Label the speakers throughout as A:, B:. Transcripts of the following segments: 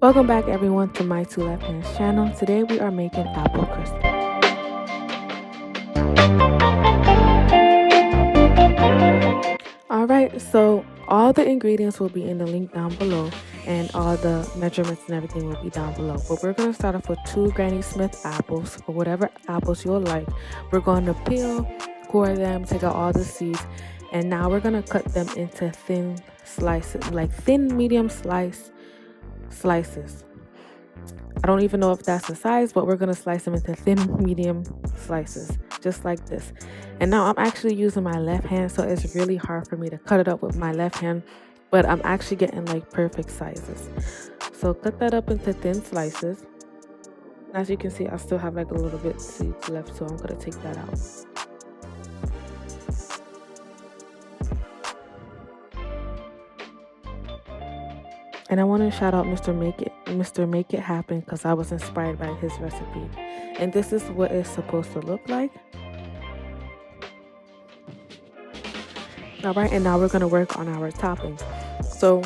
A: Welcome back everyone to my Two Left Hands channel. Today we are making apple crisp. Alright, so all the ingredients will be in the link down below and all the measurements and everything will be down below. But we're going to start off with 2 Granny Smith apples, or whatever apples you'll like. We're going to peel, core them, take out all the seeds, and now we're going to cut them into thin slices, like thin medium slices. I don't even know if that's the size, but we're going to slice them into thin medium slices, just like this. And now I'm actually using my left hand, so it's really hard for me to cut it up with my left hand, but I'm actually getting like perfect sizes. So cut that up into thin slices. As you can see, I still have like a little bit seeds left, so I'm going to take that out. And I want to shout out Mr. Mrmakeithappen because I was inspired by his recipe. And this is what it's supposed to look like. Alright, and now we're going to work on our topping. So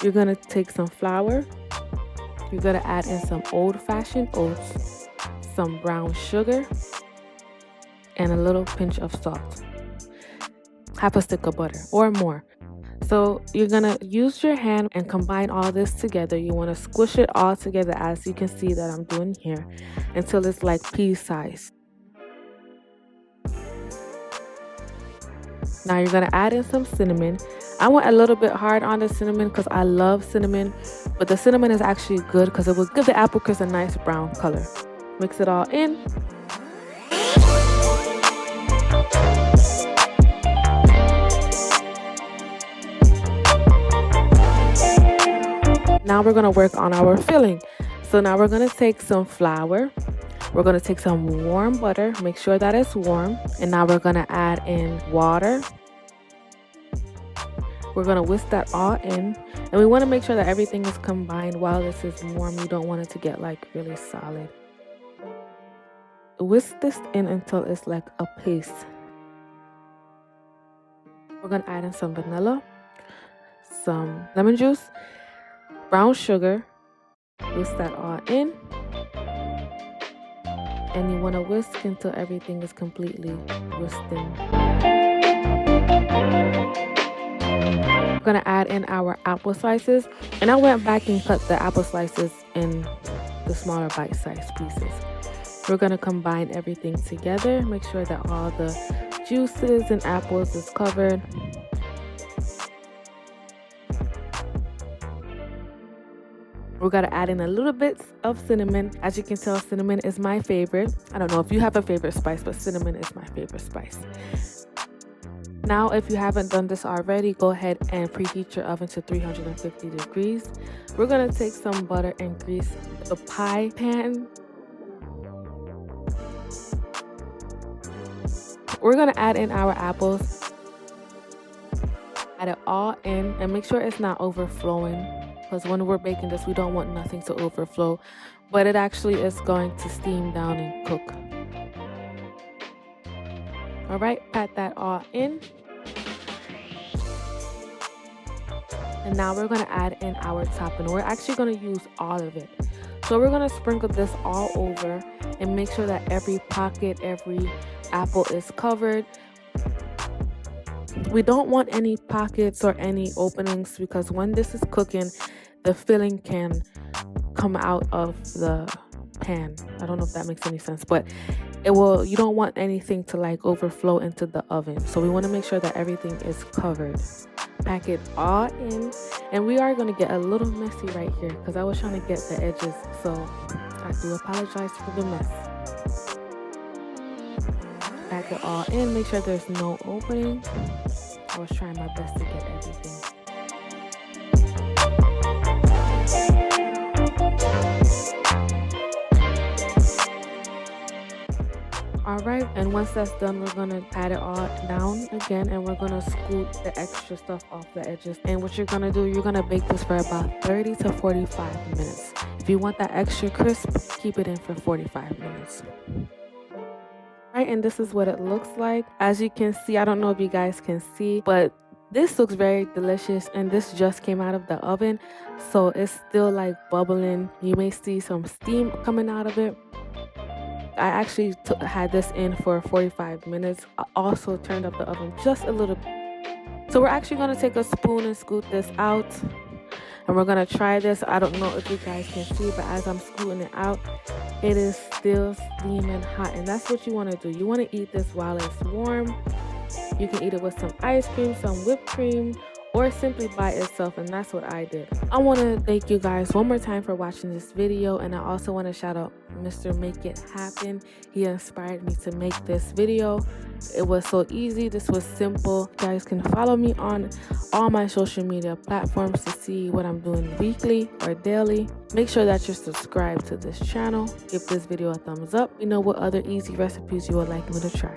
A: you're going to take some flour. You're going to add in some old-fashioned oats, some brown sugar, and a little pinch of salt. Half a stick of butter or more. So you're going to use your hand and combine all this together. You want to squish it all together, as you can see that I'm doing here, until it's like pea size. Now you're going to add in some cinnamon. I went a little bit hard on the cinnamon because I love cinnamon, but the cinnamon is actually good because it will give the apple crisp a nice brown color. Mix it all in. Now we're going to work on our filling. So now we're going to take some flour. We're going to take some warm butter. Make sure that it's warm. And now we're going to add in water. We're going to whisk that all in. And we want to make sure that everything is combined while this is warm. You don't want it to get like really solid. Whisk this in until it's like a paste. We're going to add in some vanilla, some lemon juice, brown sugar. Whisk that all in. And you want to whisk until everything is completely whisked in. We're going to add in our apple slices. And I went back and cut the apple slices in the smaller bite-sized pieces. We're going to combine everything together. Make sure that all the juices and apples is covered. We're going to add in a little bit of cinnamon. As you can tell, cinnamon is my favorite. I don't know if you have a favorite spice, but cinnamon is my favorite spice. Now, if you haven't done this already, go ahead and preheat your oven to 350 degrees. We're going to take some butter and grease the pie pan. We're going to add in our apples. Add it all in and make sure it's not overflowing. Because when we're baking this, we don't want nothing to overflow, but it actually is going to steam down and cook. All right, pat that all in. And now we're going to add in our topping. We're actually going to use all of it. So we're going to sprinkle this all over and make sure that every pocket, every apple is covered. We don't want any pockets or any openings because when this is cooking, the filling can come out of the pan. I don't know if that makes any sense, but it will. You don't want anything to like overflow into the oven. So we want to make sure that everything is covered. Pack it all in, and we are going to get a little messy right here because I was trying to get the edges, so I do apologize for the mess. Pack it all in, make sure there's no opening. I was trying my best to get everything. Alright, and once that's done, we're going to pat it all down again, and we're going to scoop the extra stuff off the edges. And what you're going to do, you're going to bake this for about 30 to 45 minutes. If you want that extra crisp, keep it in for 45 minutes. Right, and this is what it looks like. As you can see, I don't know if you guys can see, but This looks very delicious, and this just came out of the oven, so it's still like bubbling. You may see some steam coming out of it. I actually had this in for 45 minutes. I also turned up the oven just a little bit. So we're actually going to take a spoon and scoot this out, and we're going to try this. I don't know if you guys can see, but as I'm scooting it out, it is still steaming hot, and that's what you want to do. You want to eat this while it's warm. You can eat it with some ice cream, some whipped cream, or simply by itself, and that's what I did. I want to thank you guys one more time for watching this video, and I also want to shout out Mrmakeithappen. He inspired me to make this video. It was so easy. This was simple. You guys can follow me on all my social media platforms to see what I'm doing weekly or daily. Make sure that you're subscribed to this channel. Give this video a thumbs up. You know what other easy recipes you would like me to try.